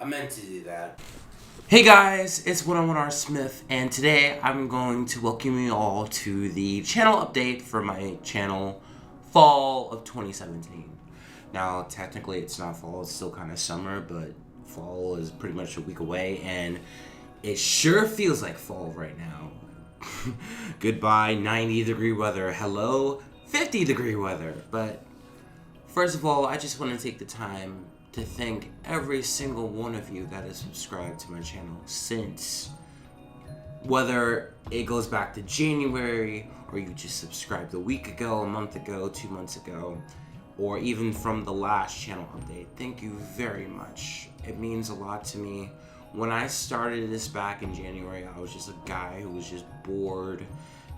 I meant to do that. Hey guys, it's 101R Smith, and today I'm going to welcome you all to the channel update for my channel fall of 2017. Now, technically it's not fall, it's still kind of summer, but fall is pretty much a week away, and it sure feels like fall right now. Goodbye 90-degree weather, hello 50-degree weather. But first of all, I just want to take the time to thank every single one of you that has subscribed to my channel since, whether it goes back to January or you just subscribed a week ago, a month ago, 2 months ago, or even from the last channel update. Thank you very much. It means a lot to me. When I started this back in January, I was just a guy who was just bored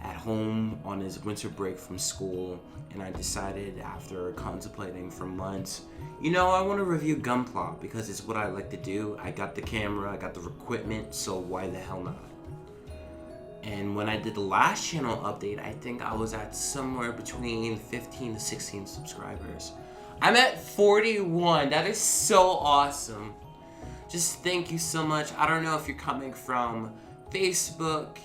at home on his winter break from school, and I decided after contemplating for months, you know, I want to review Gunpla because it's what I like to do. I got the camera, I got the equipment, so why the hell not? And when I did the last channel update, I think I was at somewhere between 15 to 16 subscribers. I'm at 41. That is so awesome. Just thank you so much. I don't know if you're coming from Facebook,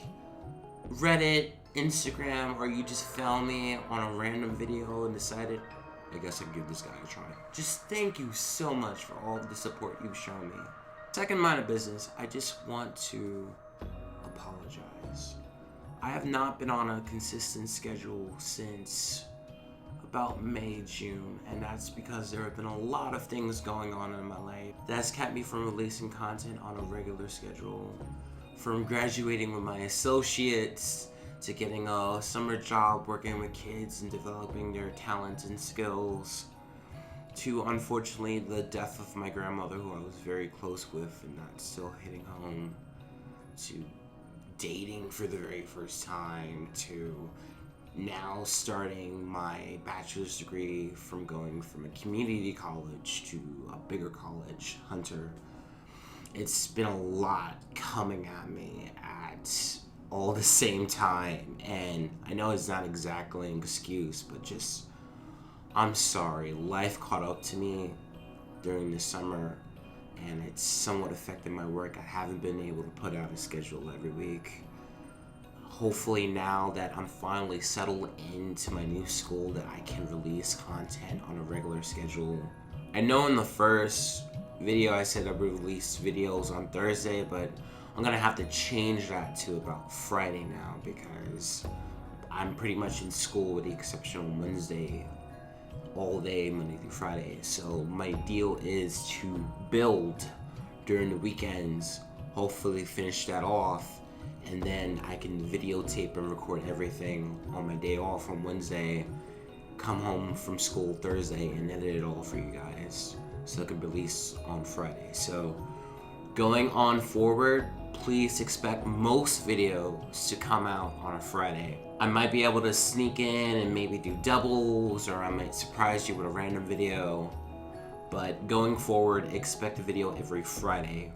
Reddit, Instagram, or you just found me on a random video and decided, I guess I can give this guy a try. Just thank you so much for all of the support you've shown me. Second line of business, I just want to apologize. I have not been on a consistent schedule since about May, June, and that's because there have been a lot of things going on in my life that's kept me from releasing content on a regular schedule. From graduating with my associates, to getting a summer job working with kids and developing their talents and skills, to unfortunately the death of my grandmother, who I was very close with, and that's still hitting home, to dating for the very first time, to now starting my bachelor's degree from going from a community college to a bigger college, Hunter. It's been a lot coming at me at all the same time, and I know it's not exactly an excuse, but just, I'm sorry. Life caught up to me during the summer, and it's somewhat affected my work. I haven't been able to put out a schedule every week. Hopefully now that I'm finally settled into my new school, that I can release content on a regular schedule. I know in the first video I said I would release videos on Thursday, but I'm gonna have to change that to about Friday now because I'm pretty much in school with the exception of Wednesday all day, Monday through Friday. So my deal is to build during the weekends, hopefully finish that off, and then I can videotape and record everything on my day off on Wednesday, come home from school Thursday, and edit it all for you guys so it can release on Friday. So going on forward, please expect most videos to come out on a Friday. I might be able to sneak in and maybe do doubles, or I might surprise you with a random video, but going forward, expect a video every Friday,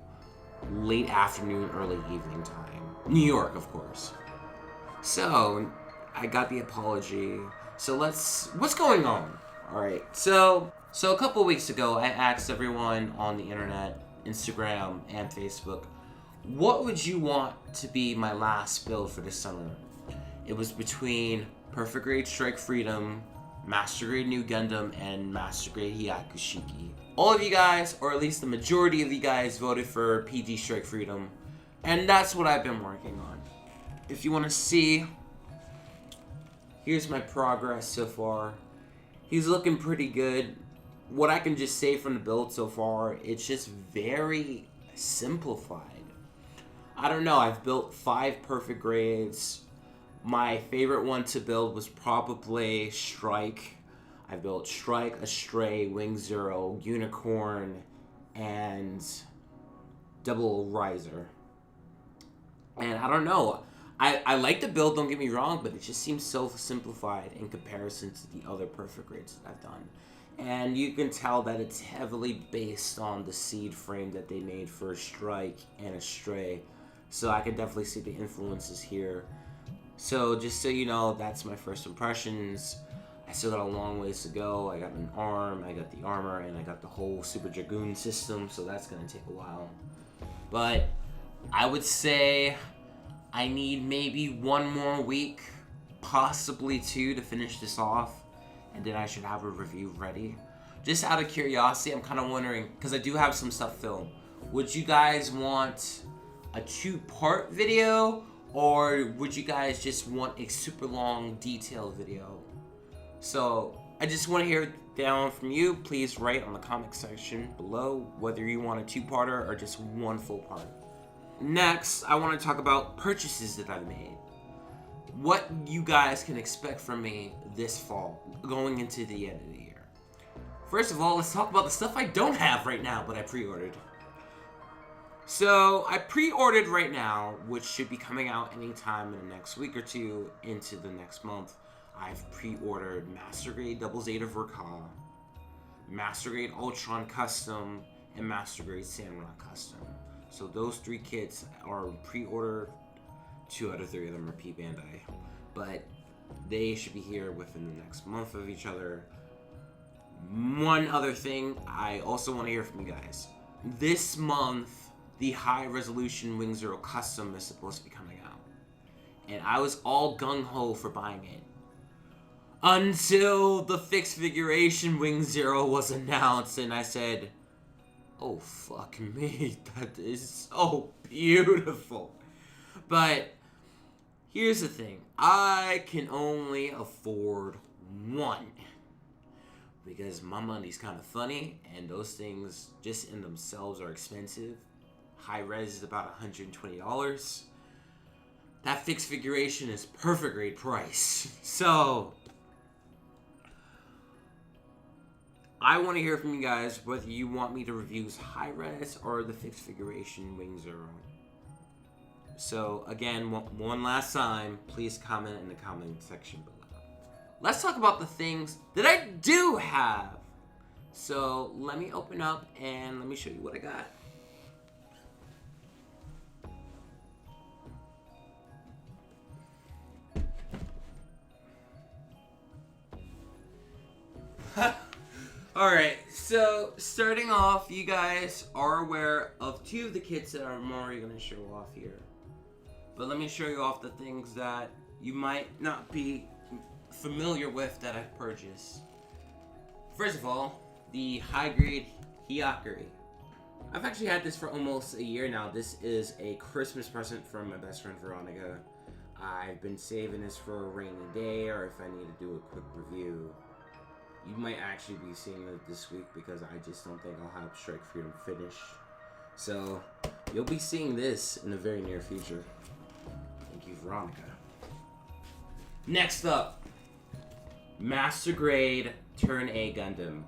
late afternoon, early evening time. New York, of course. So, I got the apology. So what's going on? Alright, so a couple weeks ago, I asked everyone on the internet, Instagram and Facebook, what would you want to be my last build for this summer? It was between Perfect Grade Strike Freedom, Master Grade New Gundam, and Master Grade Hyakushiki. All of you guys, or at least the majority of you guys, voted for PG Strike Freedom, and that's what I've been working on. If you want to see, here's my progress so far. He's looking pretty good. What I can just say from the build so far, it's just very simplified. I don't know, I've built 5 perfect grades. My favorite one to build was probably Strike. I built Strike, Astray, Wing Zero, Unicorn, and Double Riser. And I don't know, I like the build, don't get me wrong, but it just seems so simplified in comparison to the other perfect grades that I've done. And you can tell that it's heavily based on the seed frame that they made for Strike and Astray. So I can definitely see the influences here. So just so you know, that's my first impressions. I still got a long ways to go. I got an arm, I got the armor, and I got the whole Super Dragoon system, so that's gonna take a while. But I would say I need maybe 1 more week, possibly 2, to finish this off, and then I should have a review ready. Just out of curiosity, I'm kind of wondering, because I do have some stuff filmed, would you guys want a 2-part video, or would you guys just want a super long, detailed video? So, I just want to hear down from you. Please write on the comment section below whether you want a 2-parter or just 1 full part. Next, I want to talk about purchases that I've made. What you guys can expect from me this fall, going into the end of the year. First of all, let's talk about the stuff I don't have right now, but I pre-ordered. So, I pre-ordered right now, which should be coming out anytime in the next week or 2 into the next month. I've pre-ordered Master Grade Double Zeta Verka, Master Grade Ultron Custom, and Master Grade Sandrock Custom. So those 3 kits are pre-ordered. 2 out of 3 of them are P Bandai. But they should be here within the next month of each other. One other thing, I also want to hear from you guys. This month, the High Resolution Wing Zero Custom is supposed to be coming out. And I was all gung-ho for buying it, until the fixed figuration Wing Zero was announced, and I said, oh fuck me, that is so beautiful. But here's the thing, I can only afford 1, because my money's kind of funny, and those things just in themselves are expensive. High res is about $120. That fixed figuration is perfect grade price. So I want to hear from you guys whether you want me to review high res or the fixed figuration Wing Zero. So again, one last time, please comment in the comment section below. Let's talk about the things that I do have. So let me open up and let me show you what I got. Alright, so starting off, you guys are aware of 2 of the kits that I'm already going to show off here. But let me show you off the things that you might not be familiar with that I've purchased. First of all, the high grade Hyakuri. I've actually had this for almost a year now. This is a Christmas present from my best friend Veronica. I've been saving this for a rainy day, or if I need to do a quick review. You might actually be seeing it this week because I just don't think I'll have Strike Freedom finished. So, you'll be seeing this in the very near future. Thank you, Veronica. Next up, Master Grade Turn A Gundam.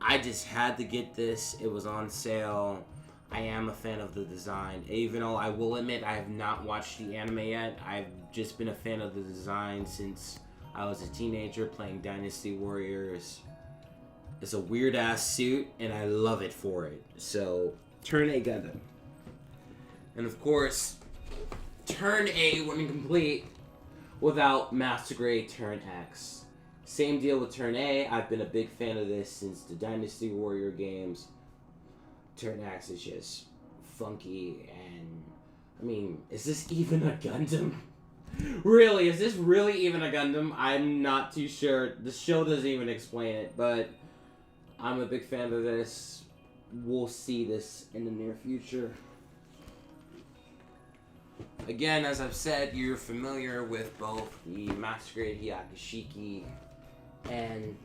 I just had to get this. It was on sale. I am a fan of the design. Even though I will admit I have not watched the anime yet, I've just been a fan of the design since I was a teenager playing Dynasty Warriors. It's a weird ass suit and I love it for it. So, Turn A Gundam. And of course, Turn A wouldn't complete without Master Grade Turn X. Same deal with Turn A. I've been a big fan of this since the Dynasty Warrior games. Turn X is just funky and, I mean, is this even a Gundam? Really, is this really even a Gundam? I'm not too sure. The show doesn't even explain it, but I'm a big fan of this. We'll see this in the near future. Again, as I've said, you're familiar with both the Master Grade Hyakashiki and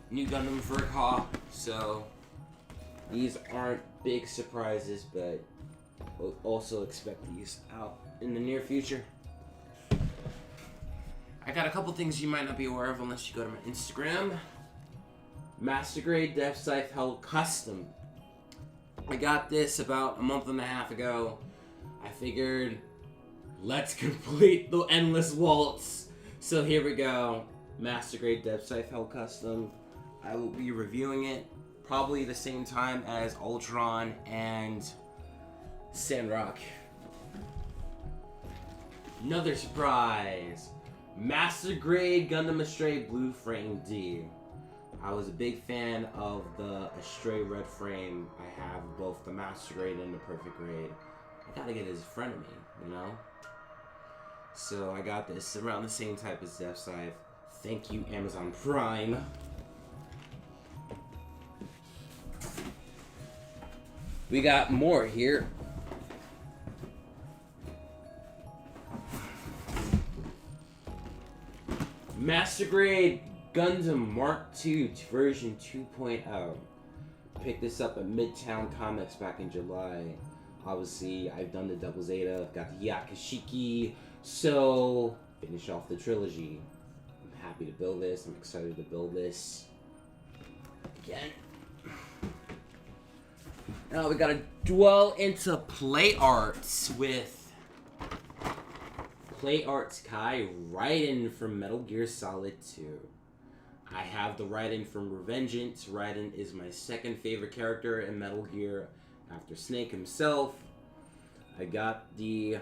New Gundam Verka, so these aren't big surprises, but we'll also expect these out in the near future. I got a couple things you might not be aware of unless you go to my Instagram. Master Grade Depth Scythe Held Custom. I got this about a month and a half ago. I figured, let's complete the Endless Waltz. So here we go. Master Grade Depth Scythe Held Custom. I will be reviewing it probably the same time as Ultron and Sandrock. Another surprise! Master Grade Gundam Astray Blue Frame D. I was a big fan of the Astray Red Frame. I have both the Master Grade and the Perfect Grade. I gotta get it as a friend of me, you know? So I got this around the same type as Death Scythe. Thank you, Amazon Prime. We got more here. Master Grade Gundam Mark II version 2.0. Picked this up at Midtown Comics back in July. Obviously, I've done the Double Zeta, I've got the Yakashiki, so finish off the trilogy. I'm happy to build this, I'm excited to build this again. Now we gotta dwell into play arts with Play Arts Kai Raiden from Metal Gear Solid 2. I have the Raiden from Revengeance. Raiden is my second favorite character in Metal Gear after Snake himself. I got the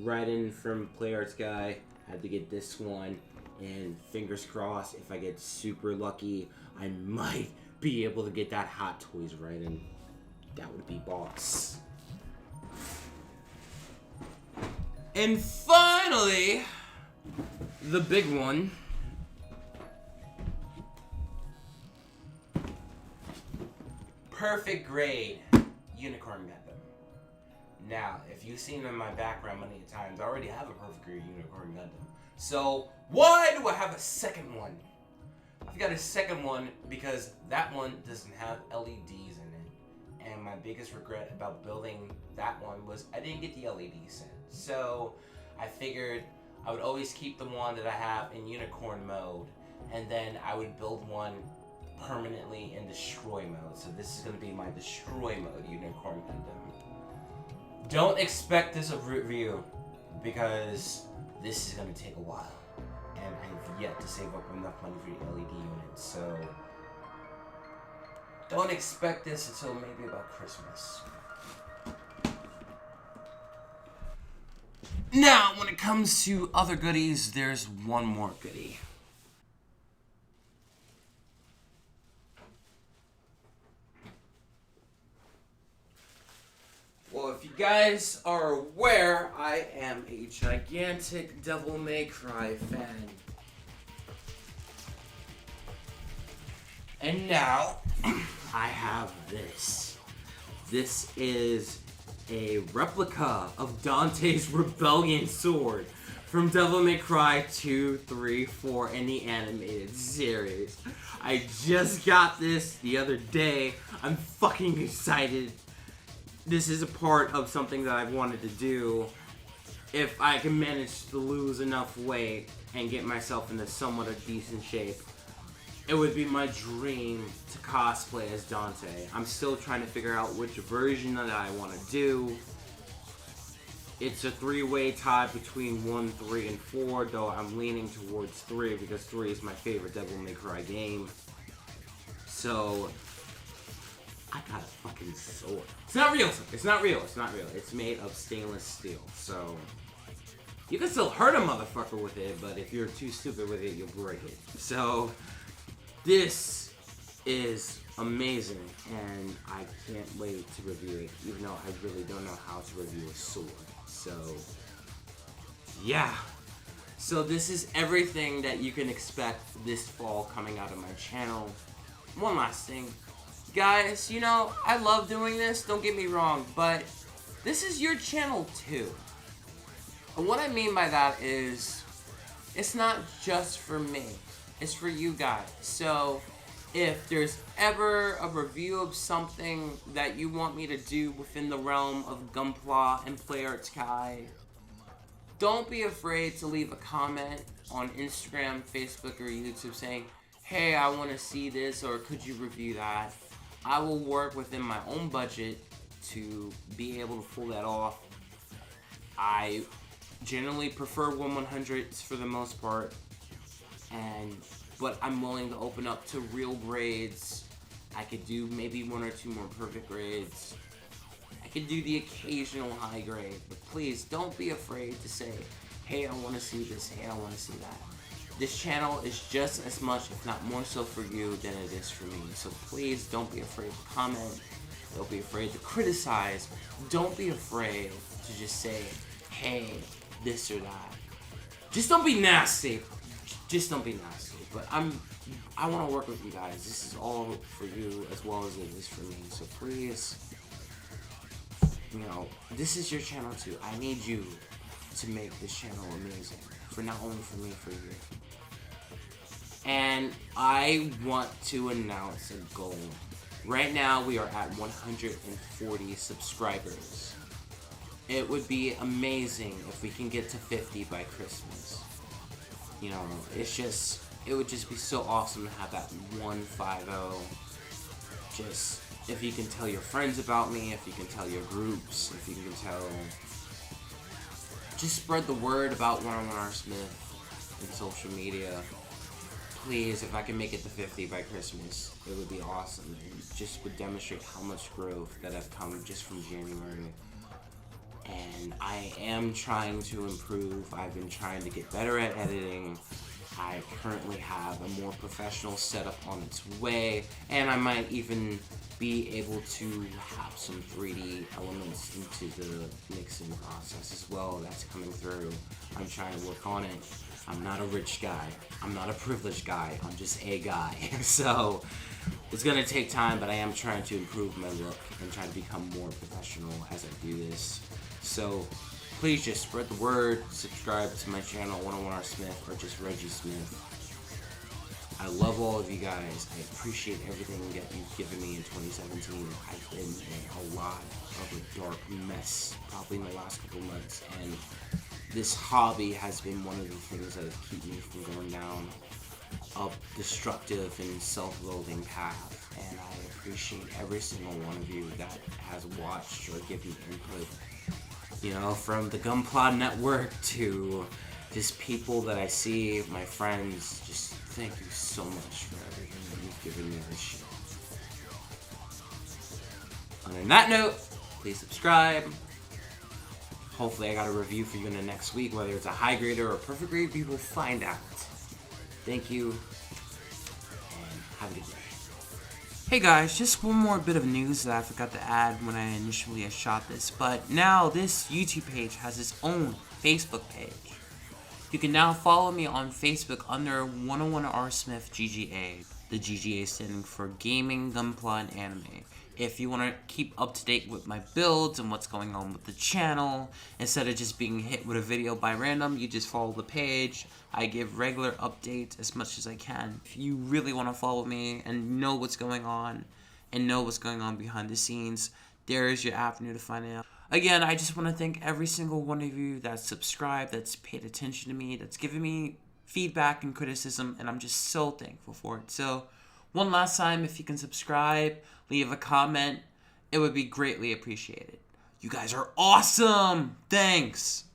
Raiden from Play Arts Guy. Had to get this one. And fingers crossed, if I get super lucky, I might be able to get that Hot Toys Raiden. That would be boss. And finally, the big one. Perfect Grade Unicorn Gundam. Now, if you've seen in my background many times, I already have a Perfect Grade Unicorn Gundam. So, why do I have a second one? I've got a second one because that one doesn't have LEDs in it. And my biggest regret about building that one was I didn't get the LED set. So, I figured I would always keep the one that I have in Unicorn mode. And then I would build one permanently in Destroy mode. So this is going to be my Destroy mode Unicorn Gundam. Don't expect this a review because this is going to take a while. And I've yet to save up enough money for the LED units. So don't expect this until maybe about Christmas. Now, when it comes to other goodies, there's one more goodie. Well, if you guys are aware, I am a gigantic Devil May Cry fan. And now, I have this. This is a replica of Dante's Rebellion sword from Devil May Cry 2, 3, 4, and the animated series. I just got this the other day. I'm fucking excited. This is a part of something that I've wanted to do. If I can manage to lose enough weight and get myself into somewhat of decent shape, it would be my dream to cosplay as Dante. I'm still trying to figure out which version that I want to do. It's a three-way tie between 1, 3, and 4, though I'm leaning towards 3 because 3 is my favorite Devil May Cry game. So I got a fucking sword. It's not real. It's not real. It's not real. It's made of stainless steel. So you can still hurt a motherfucker with it, but if you're too stupid with it, you'll break it. So this is amazing, and I can't wait to review it, even though I really don't know how to review a sword. So yeah. So this is everything that you can expect this fall coming out of my channel. One last thing. Guys, you know, I love doing this, don't get me wrong, but this is your channel too. And what I mean by that is, it's not just for me, it's for you guys. So, if there's ever a review of something that you want me to do within the realm of Gunpla and Play Arts Kai, don't be afraid to leave a comment on Instagram, Facebook, or YouTube saying, hey, I want to see this, or could you review that? I will work within my own budget to be able to pull that off. I generally prefer 1/100s for the most part, but I'm willing to open up to real grades. I could do maybe 1 or 2 more perfect grades. I could do the occasional high grade, but please don't be afraid to say, hey, I want to see this, hey, I want to see that. This channel is just as much, if not more so for you than it is for me. So please don't be afraid to comment. Don't be afraid to criticize. Don't be afraid to just say, hey, this or that. Just don't be nasty. Just don't be nasty. But I want to work with you guys. This is all for you as well as it is for me. So please, you know, this is your channel too. I need you to make this channel amazing. For not only for me, for you. And I want to announce a goal. Right now we are at 140 subscribers. It would be amazing if we can get to 50 by Christmas. You know, it would just be so awesome to have that 150. Just, if you can tell your friends about me, if you can tell your groups, if you can tell, just spread the word about 101R Smith in social media. Please, if I can make it to 50 by Christmas, it would be awesome. It just would demonstrate how much growth that I've come just from January. And I am trying to improve. I've been trying to get better at editing. I currently have a more professional setup on its way, and I might even be able to have some 3D elements into the mixing process as well. That's coming through. I'm trying to work on it. I'm not a rich guy. I'm not a privileged guy. I'm just a guy. So it's gonna take time, but I am trying to improve my look and trying to become more professional as I do this. So please just spread the word, subscribe to my channel, 101R Smith, or just Reggie Smith. I love all of you guys. I appreciate everything that you've given me in 2017. I've been in a lot of a dark mess, probably in the last couple months, and this hobby has been one of the things that has kept me from going down a destructive and self-loathing path. And I appreciate every single one of you that has watched or given input. You know, from the Gunpla Network to just people that I see, my friends, just thank you so much for everything that you've given me this show. And on that note, please subscribe. Hopefully I got a review for you in the next week, whether it's a high grade or a perfect grade, we will find out. Thank you, and have a good day. Hey guys, just one more bit of news that I forgot to add when I initially shot this, but now this YouTube page has its own Facebook page. You can now follow me on Facebook under 101R Smith GGA. The GGA standing for Gaming, Gunpla, and Anime. If you want to keep up to date with my builds and what's going on with the channel, instead of just being hit with a video by random, you just follow the page. I give regular updates as much as I can. If you really want to follow me and know what's going on, behind the scenes, there is your avenue to find out. Again, I just want to thank every single one of you that's subscribed, that's paid attention to me, that's given me feedback and criticism, and I'm just so thankful for it. So, one last time, if you can subscribe, leave a comment, it would be greatly appreciated. You guys are awesome! Thanks!